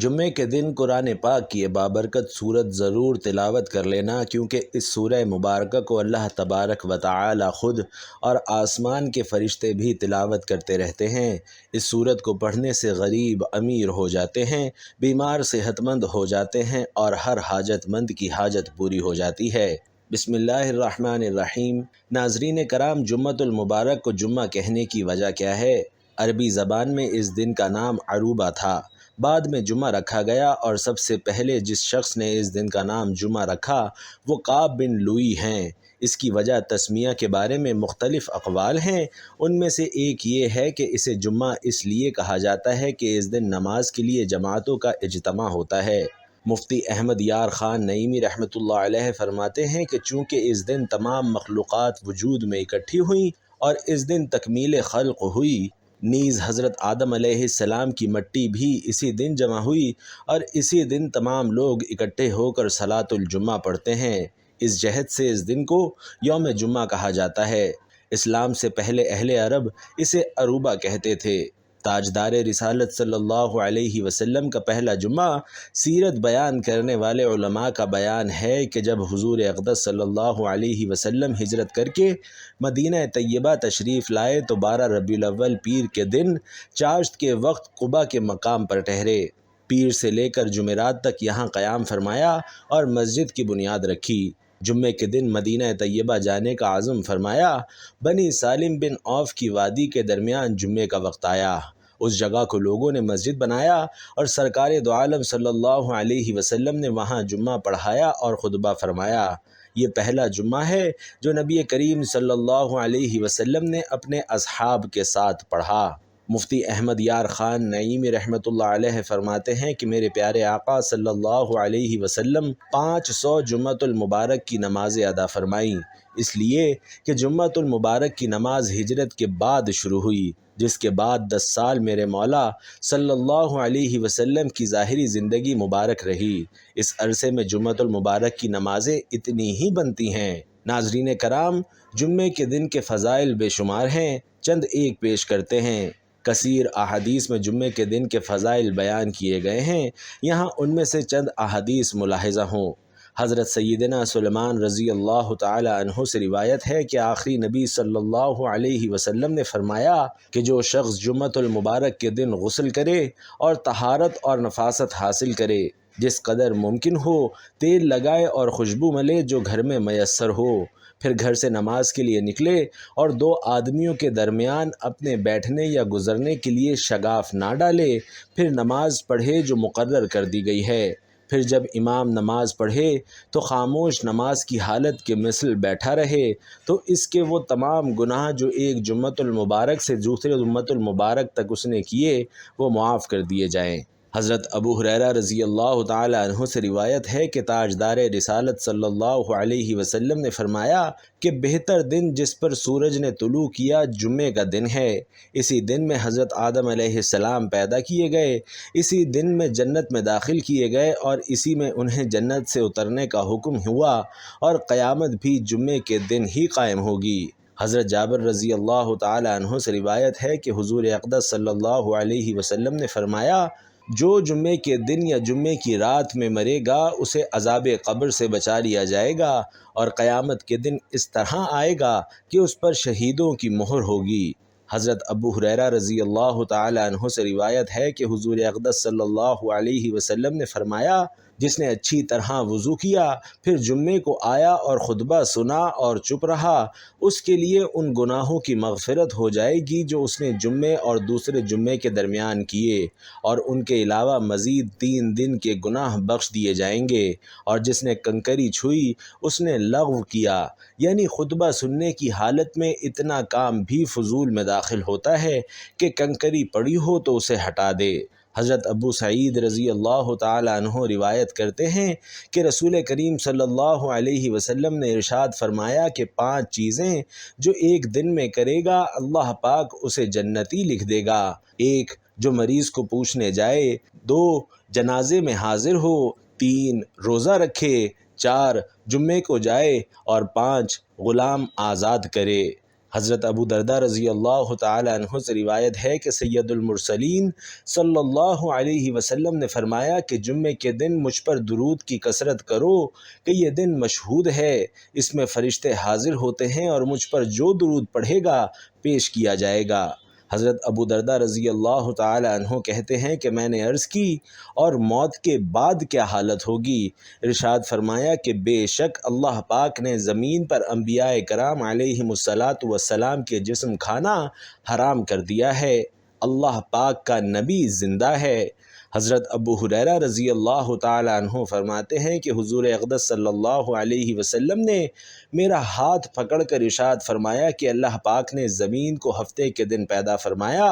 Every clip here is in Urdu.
جمعے کے دن قرآن پاک کی بابرکت صورت ضرور تلاوت کر لینا، کیونکہ اس سورہ مبارکہ کو اللہ تبارک و تعالی خود اور آسمان کے فرشتے بھی تلاوت کرتے رہتے ہیں۔ اس صورت کو پڑھنے سے غریب امیر ہو جاتے ہیں، بیمار صحت مند ہو جاتے ہیں اور ہر حاجت مند کی حاجت پوری ہو جاتی ہے۔ بسم اللہ الرحمن الرحیم۔ ناظرین کرام، جمعۃ المبارک کو جمعہ کہنے کی وجہ کیا ہے؟ عربی زبان میں اس دن کا نام عروبہ تھا، بعد میں جمعہ رکھا گیا، اور سب سے پہلے جس شخص نے اس دن کا نام جمعہ رکھا وہ کعب بن لوئی ہیں۔ اس کی وجہ تسمیہ کے بارے میں مختلف اقوال ہیں۔ ان میں سے ایک یہ ہے کہ اسے جمعہ اس لیے کہا جاتا ہے کہ اس دن نماز کے لیے جماعتوں کا اجتماع ہوتا ہے۔ مفتی احمد یار خان نعیمی رحمۃ اللہ علیہ فرماتے ہیں کہ چونکہ اس دن تمام مخلوقات وجود میں اکٹھی ہوئیں اور اس دن تکمیل خلق ہوئی، نیز حضرت آدم علیہ السلام کی مٹی بھی اسی دن جمع ہوئی، اور اسی دن تمام لوگ اکٹھے ہو کر صلاۃ الجمعہ پڑھتے ہیں۔ اس جہت سے اس دن کو یوم جمعہ کہا جاتا ہے۔ اسلام سے پہلے اہل عرب اسے عروبہ کہتے تھے۔ تاجدار رسالت صلی اللہ علیہ وسلم کا پہلا جمعہ سیرت بیان کرنے والے علماء کا بیان ہے کہ جب حضور اقدس صلی اللہ علیہ وسلم ہجرت کر کے مدینہ طیبہ تشریف لائے تو 12 ربیع الاول پیر کے دن چاشت کے وقت قباء کے مقام پر ٹھہرے۔ پیر سے لے کر جمعرات تک یہاں قیام فرمایا اور مسجد کی بنیاد رکھی۔ جمعے کے دن مدینہ طیبہ جانے کا عزم فرمایا۔ بنی سالم بن عوف کی وادی کے درمیان جمعے کا وقت آیا۔ اس جگہ کو لوگوں نے مسجد بنایا اور سرکار دو عالم صلی اللہ علیہ وسلم نے وہاں جمعہ پڑھایا اور خطبہ فرمایا۔ یہ پہلا جمعہ ہے جو نبی کریم صلی اللہ علیہ وسلم نے اپنے اصحاب کے ساتھ پڑھا۔ مفتی احمد یار خان نعیمی رحمۃ اللہ علیہ فرماتے ہیں کہ میرے پیارے آقا صلی اللہ علیہ وسلم 500 جمعۃ المبارک کی نمازیں ادا فرمائیں، اس لیے کہ جمعۃ المبارک کی نماز ہجرت کے بعد شروع ہوئی، جس کے بعد 10 سال میرے مولا صلی اللہ علیہ وسلم کی ظاہری زندگی مبارک رہی۔ اس عرصے میں جمعۃ المبارک کی نمازیں اتنی ہی بنتی ہیں۔ ناظرین کرام، جمعے کے دن کے فضائل بے شمار ہیں، چند ایک پیش کرتے ہیں۔ کثیر احادیث میں جمعے کے دن کے فضائل بیان کیے گئے ہیں، یہاں ان میں سے چند احادیث ملاحظہ ہوں۔ حضرت سیدنا سلیمان رضی اللہ تعالی عنہ سے روایت ہے کہ آخری نبی صلی اللہ علیہ وسلم نے فرمایا کہ جو شخص جمعۃ المبارک کے دن غسل کرے اور طہارت اور نفاست حاصل کرے، جس قدر ممکن ہو تیل لگائے اور خوشبو ملے جو گھر میں میسر ہو، پھر گھر سے نماز کے لیے نکلے اور 2 آدمیوں کے درمیان اپنے بیٹھنے یا گزرنے کے لیے شگاف نہ ڈالے، پھر نماز پڑھے جو مقرر کر دی گئی ہے، پھر جب امام نماز پڑھے تو خاموش نماز کی حالت کے مثل بیٹھا رہے، تو اس کے وہ تمام گناہ جو ایک جمعۃ المبارک سے دوسرے جمعۃ المبارک تک اس نے کیے وہ معاف کر دیے جائیں۔ حضرت ابو ہریرہ رضی اللہ تعالی عنہ سے روایت ہے کہ تاجدار رسالت صلی اللہ علیہ وسلم نے فرمایا کہ بہتر دن جس پر سورج نے طلوع کیا جمعے کا دن ہے۔ اسی دن میں حضرت آدم علیہ السلام پیدا کیے گئے، اسی دن میں جنت میں داخل کیے گئے اور اسی میں انہیں جنت سے اترنے کا حکم ہوا، اور قیامت بھی جمعے کے دن ہی قائم ہوگی۔ حضرت جابر رضی اللہ تعالی عنہ سے روایت ہے کہ حضور اقدس صلی اللہ علیہ وسلم نے فرمایا، جو جمعے کے دن یا جمعے کی رات میں مرے گا اسے عذاب قبر سے بچا لیا جائے گا، اور قیامت کے دن اس طرح آئے گا کہ اس پر شہیدوں کی مہر ہوگی۔ حضرت ابو ہریرہ رضی اللہ تعالی عنہ سے روایت ہے کہ حضور اقدس صلی اللہ علیہ وسلم نے فرمایا، جس نے اچھی طرح وضو کیا پھر جمعے کو آیا اور خطبہ سنا اور چپ رہا، اس کے لیے ان گناہوں کی مغفرت ہو جائے گی جو اس نے جمعے اور دوسرے جمعے کے درمیان کیے، اور ان کے علاوہ مزید 3 دن کے گناہ بخش دیے جائیں گے۔ اور جس نے کنکری چھوئی اس نے لغو کیا، یعنی خطبہ سننے کی حالت میں اتنا کام بھی فضول میں داخل ہوتا ہے کہ کنکری پڑی ہو تو اسے ہٹا دے۔ حضرت ابو سعید رضی اللہ تعالی عنہ روایت کرتے ہیں کہ رسول کریم صلی اللہ علیہ وسلم نے ارشاد فرمایا کہ 5 چیزیں جو ایک دن میں کرے گا اللہ پاک اسے جنتی لکھ دے گا۔ 1 جو مریض کو پوچھنے جائے، 2 جنازے میں حاضر ہو، 3 روزہ رکھے، 4 جمعے کو جائے، اور 5 غلام آزاد کرے۔ حضرت ابو درداء رضی اللہ تعالی عنہ سے روایت ہے کہ سید المرسلین صلی اللہ علیہ وسلم نے فرمایا کہ جمعے کے دن مجھ پر درود کی کثرت کرو کہ یہ دن مشہود ہے، اس میں فرشتے حاضر ہوتے ہیں اور مجھ پر جو درود پڑھے گا پیش کیا جائے گا۔ حضرت ابو درداء رضی اللہ تعالی عنہ کہتے ہیں کہ میں نے عرض کی اور موت کے بعد کیا حالت ہوگی؟ ارشاد فرمایا کہ بے شک اللہ پاک نے زمین پر انبیاء کرام علیہم الصلاۃ والسلام کے جسم کھانا حرام کر دیا ہے، اللہ پاک کا نبی زندہ ہے۔ حضرت ابو ہریرہ رضی اللہ تعالی عنہ فرماتے ہیں کہ حضور اقدس صلی اللہ علیہ وسلم نے میرا ہاتھ پکڑ کر ارشاد فرمایا کہ اللہ پاک نے زمین کو ہفتے کے دن پیدا فرمایا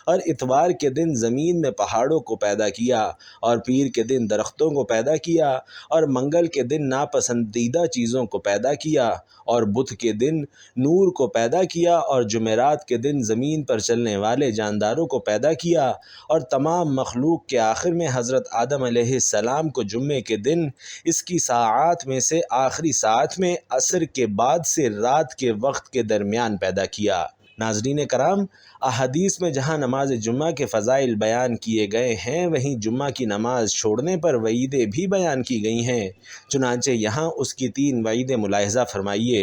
اور اتوار کے دن زمین میں پہاڑوں کو پیدا کیا اور پیر کے دن درختوں کو پیدا کیا اور منگل کے دن ناپسندیدہ چیزوں کو پیدا کیا اور بدھ کے دن نور کو پیدا کیا اور جمعرات کے دن زمین پر چلنے والے جانداروں کو پیدا کیا اور تمام مخلوق کے آخر میں حضرت آدم علیہ السلام کو جمعے کے دن اس کی ساعات میں سے آخری ساعت میں عصر کے بعد سے رات کے وقت کے درمیان پیدا کیا۔ ناظرین کرام، احادیث میں جہاں نماز جمعہ کے فضائل بیان کیے گئے ہیں وہیں جمعہ کی نماز چھوڑنے پر وعیدیں بھی بیان کی گئی ہیں، چنانچہ یہاں اس کی 3 وعیدیں ملاحظہ فرمائیے۔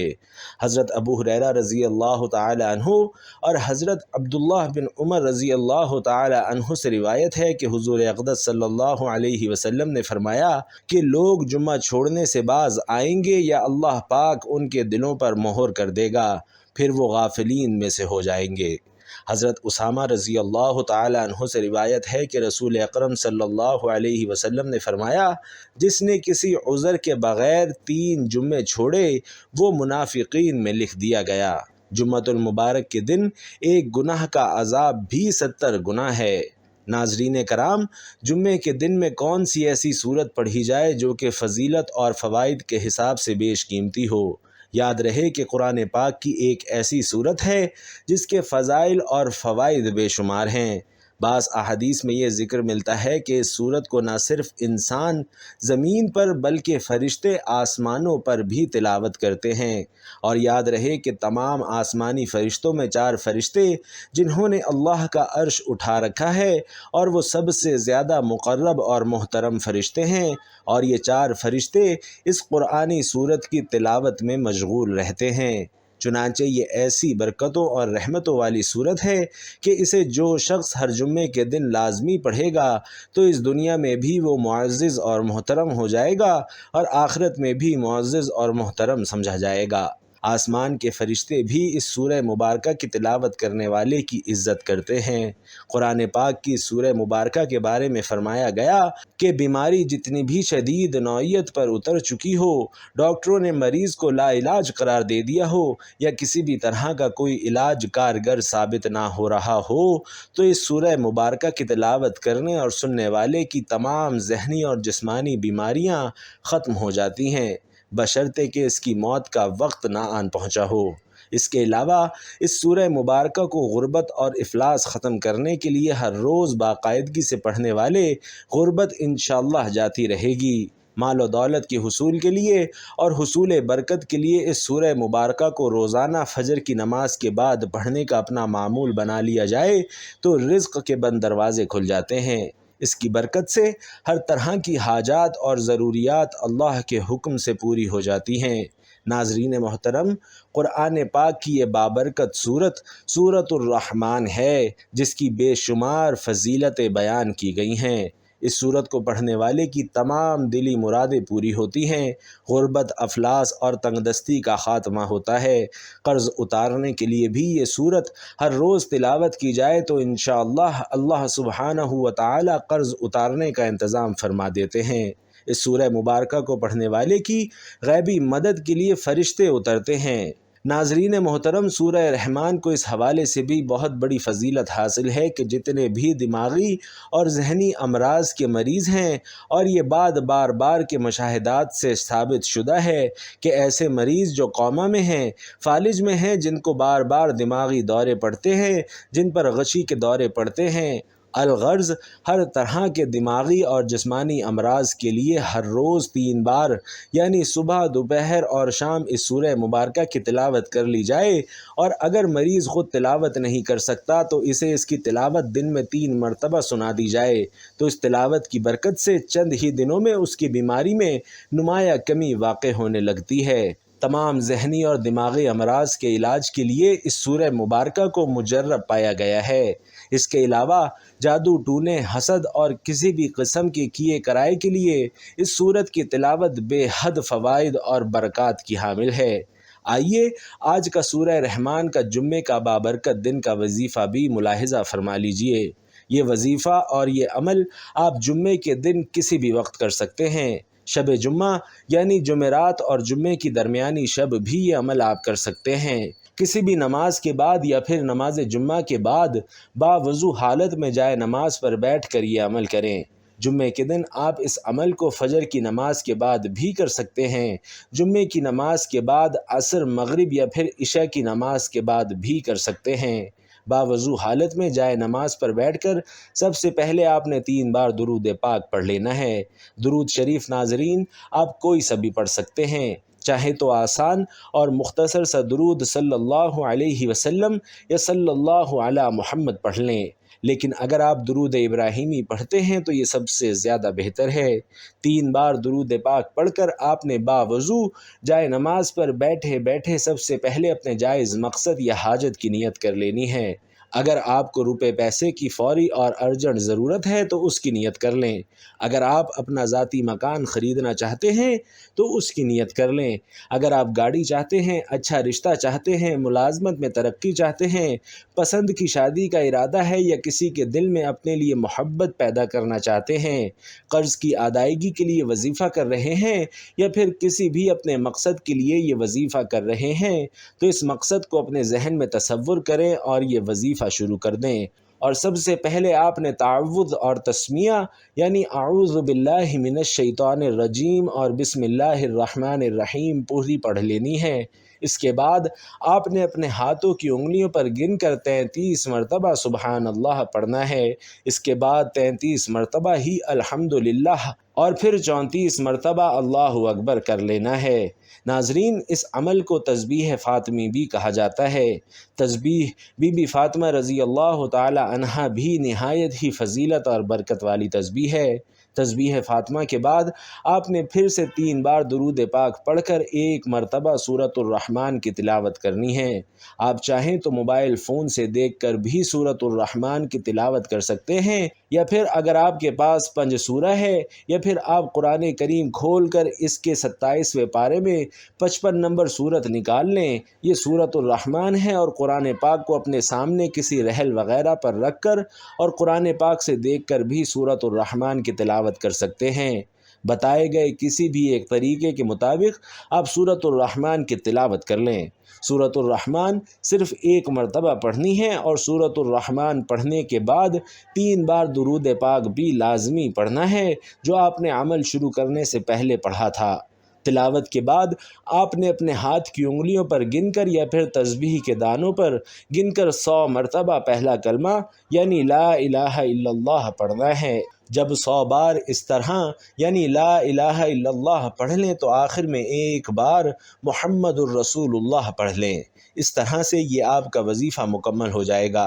حضرت ابو ہریرہ رضی اللہ تعالی عنہ اور حضرت عبداللہ بن عمر رضی اللہ تعالی عنہ سے روایت ہے کہ حضور اقدس صلی اللہ علیہ وسلم نے فرمایا کہ لوگ جمعہ چھوڑنے سے باز آئیں گے یا اللہ پاک ان کے دلوں پر مہر کر دے گا، پھر وہ غافلین میں سے ہو جائیں گے۔ حضرت اسامہ رضی اللہ تعالی عنہ سے روایت ہے کہ رسول اکرم صلی اللہ علیہ وسلم نے فرمایا جس نے کسی عذر کے بغیر 3 جمعے چھوڑے وہ منافقین میں لکھ دیا گیا۔ جمعۃ المبارک کے دن ایک گناہ کا عذاب بھی 70 گنا ہے۔ ناظرین کرام، جمعے کے دن میں کون سی ایسی صورت پڑھی جائے جو کہ فضیلت اور فوائد کے حساب سے بیش قیمتی ہو؟ یاد رہے کہ قرآن پاک کی ایک ایسی صورت ہے جس کے فضائل اور فوائد بے شمار ہیں۔ بعض احادیث میں یہ ذکر ملتا ہے کہ اس صورت کو نہ صرف انسان زمین پر بلکہ فرشتے آسمانوں پر بھی تلاوت کرتے ہیں، اور یاد رہے کہ تمام آسمانی فرشتوں میں 4 فرشتے جنہوں نے اللہ کا عرش اٹھا رکھا ہے اور وہ سب سے زیادہ مقرب اور محترم فرشتے ہیں، اور یہ 4 فرشتے اس قرآنی صورت کی تلاوت میں مشغول رہتے ہیں۔ چنانچہ یہ ایسی برکتوں اور رحمتوں والی صورت ہے کہ اسے جو شخص ہر جمعے کے دن لازمی پڑھے گا تو اس دنیا میں بھی وہ معزز اور محترم ہو جائے گا اور آخرت میں بھی معزز اور محترم سمجھا جائے گا۔ آسمان کے فرشتے بھی اس سورہ مبارکہ کی تلاوت کرنے والے کی عزت کرتے ہیں۔ قرآن پاک کی سورہ مبارکہ کے بارے میں فرمایا گیا کہ بیماری جتنی بھی شدید نوعیت پر اتر چکی ہو، ڈاکٹروں نے مریض کو لا علاج قرار دے دیا ہو یا کسی بھی طرح کا کوئی علاج کارگر ثابت نہ ہو رہا ہو، تو اس سورہ مبارکہ کی تلاوت کرنے اور سننے والے کی تمام ذہنی اور جسمانی بیماریاں ختم ہو جاتی ہیں، بشرطے کہ اس کی موت کا وقت نہ آن پہنچا ہو۔ اس کے علاوہ اس سورہ مبارکہ کو غربت اور افلاس ختم کرنے کے لیے ہر روز باقاعدگی سے پڑھنے والے غربت انشاءاللہ جاتی رہے گی۔ مال و دولت کے حصول کے لیے اور حصول برکت کے لیے اس سورہ مبارکہ کو روزانہ فجر کی نماز کے بعد پڑھنے کا اپنا معمول بنا لیا جائے تو رزق کے بند دروازے کھل جاتے ہیں۔ اس کی برکت سے ہر طرح کی حاجات اور ضروریات اللہ کے حکم سے پوری ہو جاتی ہیں۔ ناظرین محترم، قرآن پاک کی یہ بابرکت صورت سورۃ الرحمن ہے جس کی بے شمار فضیلتیں بیان کی گئی ہیں۔ اس صورت کو پڑھنے والے کی تمام دلی مرادیں پوری ہوتی ہیں، غربت، افلاس اور تنگ دستی کا خاتمہ ہوتا ہے۔ قرض اتارنے کے لیے بھی یہ صورت ہر روز تلاوت کی جائے تو انشاءاللہ اللہ سبحانہ و تعالی قرض اتارنے کا انتظام فرما دیتے ہیں۔ اس سورہ مبارکہ کو پڑھنے والے کی غیبی مدد کے لیے فرشتے اترتے ہیں۔ ناظرین محترم، سورہ رحمان کو اس حوالے سے بھی بہت بڑی فضیلت حاصل ہے کہ جتنے بھی دماغی اور ذہنی امراض کے مریض ہیں، اور یہ بات بار بار کے مشاہدات سے ثابت شدہ ہے کہ ایسے مریض جو کوما میں ہیں، فالج میں ہیں، جن کو بار بار دماغی دورے پڑتے ہیں، جن پر غشی کے دورے پڑتے ہیں الغرض ہر طرح کے دماغی اور جسمانی امراض کے لیے ہر روز 3 بار یعنی صبح، دوپہر اور شام اس سورہ مبارکہ کی تلاوت کر لی جائے، اور اگر مریض خود تلاوت نہیں کر سکتا تو اسے اس کی تلاوت دن میں 3 مرتبہ سنا دی جائے، تو اس تلاوت کی برکت سے چند ہی دنوں میں اس کی بیماری میں نمایاں کمی واقع ہونے لگتی ہے۔ تمام ذہنی اور دماغی امراض کے علاج کے لیے اس سورہ مبارکہ کو مجرب پایا گیا ہے۔ اس کے علاوہ جادو، ٹونے، حسد اور کسی بھی قسم کے کیے کرائے کے لیے اس سورت کی تلاوت بے حد فوائد اور برکات کی حامل ہے۔ آئیے آج کا سورہ رحمان کا جمعے کا بابرکت دن کا وظیفہ بھی ملاحظہ فرما لیجئے۔ یہ وظیفہ اور یہ عمل آپ جمعے کے دن کسی بھی وقت کر سکتے ہیں۔ شب جمعہ یعنی جمعرات اور جمعے کی درمیانی شب بھی یہ عمل آپ کر سکتے ہیں۔ کسی بھی نماز کے بعد یا پھر نماز جمعہ کے بعد باوضو حالت میں جائے نماز پر بیٹھ کر یہ عمل کریں۔ جمعے کے دن آپ اس عمل کو فجر کی نماز کے بعد بھی کر سکتے ہیں، جمعے کی نماز کے بعد عصر، مغرب یا پھر عشاء کی نماز کے بعد بھی کر سکتے ہیں۔ باوضو حالت میں جائے نماز پر بیٹھ کر سب سے پہلے آپ نے 3 بار درود پاک پڑھ لینا ہے۔ درود شریف ناظرین آپ کوئی سا بھی پڑھ سکتے ہیں، چاہے تو آسان اور مختصر سا درود صلی اللہ علیہ وسلم یا صلی اللہ علی محمد پڑھ لیں، لیکن اگر آپ درود ابراہیمی پڑھتے ہیں تو یہ سب سے زیادہ بہتر ہے۔ 3 بار درود پاک پڑھ کر آپ نے باوضو جائے نماز پر بیٹھے بیٹھے سب سے پہلے اپنے جائز مقصد یا حاجت کی نیت کر لینی ہے۔ اگر آپ کو روپے پیسے کی فوری اور ارجنٹ ضرورت ہے تو اس کی نیت کر لیں۔ اگر آپ اپنا ذاتی مکان خریدنا چاہتے ہیں تو اس کی نیت کر لیں۔ اگر آپ گاڑی چاہتے ہیں، اچھا رشتہ چاہتے ہیں، ملازمت میں ترقی چاہتے ہیں، پسند کی شادی کا ارادہ ہے یا کسی کے دل میں اپنے لیے محبت پیدا کرنا چاہتے ہیں، قرض کی ادائیگی کے لیے وظیفہ کر رہے ہیں یا پھر کسی بھی اپنے مقصد کے لیے یہ وظیفہ کر رہے ہیں، تو اس مقصد کو اپنے ذہن میں تصور کریں اور یہ وظیفہ شروع کر دیں۔ اور سب سے پہلے آپ نے تعوذ اور تسمیہ یعنی اعوذ باللہ من الشیطان الرجیم اور بسم اللہ الرحمن الرحیم پوری پڑھ لینی ہے۔ اس کے بعد آپ نے اپنے ہاتھوں کی انگلیوں پر گن کر 33 مرتبہ سبحان اللہ پڑھنا ہے۔ اس کے بعد 33 مرتبہ ہی الحمدللہ اور پھر 34 مرتبہ اللہ اکبر کر لینا ہے۔ ناظرین اس عمل کو تسبیح فاطمی بھی کہا جاتا ہے۔ تسبیح بی بی فاطمہ رضی اللہ تعالی عنہا بھی نہایت ہی فضیلت اور برکت والی تسبیح ہے۔ تسبیح فاطمہ کے بعد آپ نے پھر سے 3 بار درود پاک پڑھ کر 1 مرتبہ سورۃ الرحمن کی تلاوت کرنی ہے۔ آپ چاہیں تو موبائل فون سے دیکھ کر بھی سورۃ الرحمن کی تلاوت کر سکتے ہیں، یا پھر اگر آپ کے پاس پنج سورہ ہے یا پھر آپ قرآن کریم کھول کر اس کے 27ویں پارے میں 55 نمبر سورت نکال لیں۔ یہ سورۃ الرحمن ہے اور قرآن پاک کو اپنے سامنے کسی رحل وغیرہ پر رکھ کر اور قرآن پاک سے دیکھ کر بھی سورۃ الرحمن کی تلاوت کر سکتے ہیں۔ بتائے گئے کسی بھی ایک طریقے کے مطابق آپ سورۃ الرحمن کی تلاوت کر لیں۔ سورۃ الرحمن صرف 1 مرتبہ پڑھنی ہے اور سورۃ الرحمن پڑھنے کے بعد 3 بار درود پاک بھی لازمی پڑھنا ہے جو آپ نے عمل شروع کرنے سے پہلے پڑھا تھا۔ تلاوت کے بعد آپ نے اپنے ہاتھ کی انگلیوں پر گن کر یا پھر تسبیح کے دانوں پر گن کر 100 مرتبہ پہلا کلمہ یعنی لا الہ الا اللہ پڑھنا ہے۔ جب 100 بار اس طرح یعنی لا الہ الا اللہ پڑھ لیں تو آخر میں 1 بار محمد الرسول اللہ پڑھ لیں۔ اس طرح سے یہ آپ کا وظیفہ مکمل ہو جائے گا۔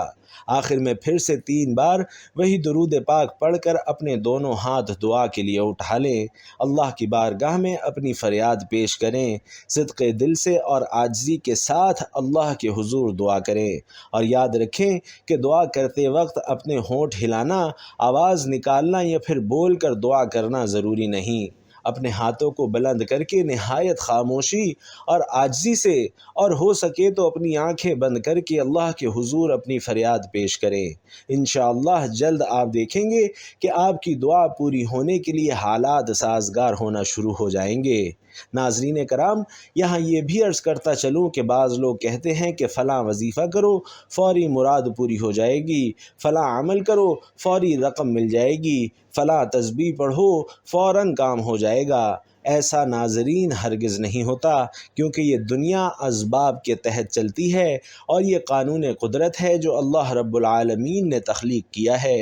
آخر میں پھر سے 3 بار وہی درود پاک پڑھ کر اپنے دونوں ہاتھ دعا کے لیے اٹھا لیں، اللہ کی بارگاہ میں اپنی فریاد پیش کریں، صدق دل سے اور عاجزی کے ساتھ اللہ کے حضور دعا کریں، اور یاد رکھیں کہ دعا کرتے وقت اپنے ہونٹ ہلانا، آواز نکالنا یا پھر بول کر دعا کرنا ضروری نہیں۔ اپنے ہاتھوں کو بلند کر کے نہایت خاموشی اور عاجزی سے اور ہو سکے تو اپنی آنکھیں بند کر کے اللہ کے حضور اپنی فریاد پیش کریں۔ انشاءاللہ جلد آپ دیکھیں گے کہ آپ کی دعا پوری ہونے کے لیے حالات سازگار ہونا شروع ہو جائیں گے۔ ناظرین کرام، یہاں یہ بھی عرض کرتا چلوں کہ بعض لوگ کہتے ہیں کہ فلاں وظیفہ کرو فوری مراد پوری ہو جائے گی، فلاں عمل کرو فوری رقم مل جائے گی، فلاں تسبیح پڑھو فوراً کام ہو جائے گا۔ ایسا ناظرین ہرگز نہیں ہوتا، کیونکہ یہ دنیا اسباب کے تحت چلتی ہے اور یہ قانون قدرت ہے جو اللہ رب العالمین نے تخلیق کیا ہے۔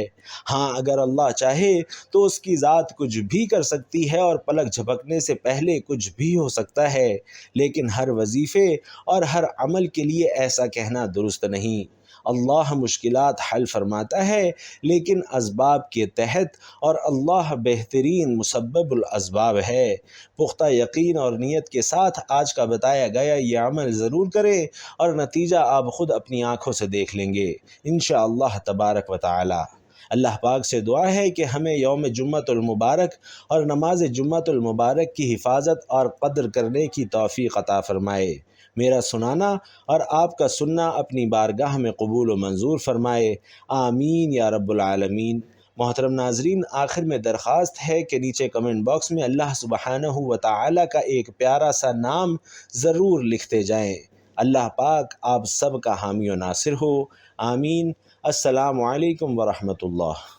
ہاں اگر اللہ چاہے تو اس کی ذات کچھ بھی کر سکتی ہے اور پلک جھپکنے سے پہلے کچھ بھی ہو سکتا ہے، لیکن ہر وظیفے اور ہر عمل کے لیے ایسا کہنا درست نہیں۔ اللہ مشکلات حل فرماتا ہے لیکن اسباب کے تحت، اور اللہ بہترین مسبب الاسباب ہے۔ پختہ یقین اور نیت کے ساتھ آج کا بتایا گیا یہ عمل ضرور کریں اور نتیجہ آپ خود اپنی آنکھوں سے دیکھ لیں گے انشاءاللہ تبارک و تعالی۔ اللہ پاک سے دعا ہے کہ ہمیں یوم جمعۃ المبارک اور نماز جمعۃ المبارک کی حفاظت اور قدر کرنے کی توفیق عطا فرمائے۔ میرا سنانا اور آپ کا سننا اپنی بارگاہ میں قبول و منظور فرمائے، آمین یا رب العالمین۔ محترم ناظرین، آخر میں درخواست ہے کہ نیچے کمنٹ باکس میں اللہ سبحانہ و تعالی کا ایک پیارا سا نام ضرور لکھتے جائیں۔ اللہ پاک آپ سب کا حامی و ناصر ہو، آمین۔ السلام علیکم ورحمۃ اللہ۔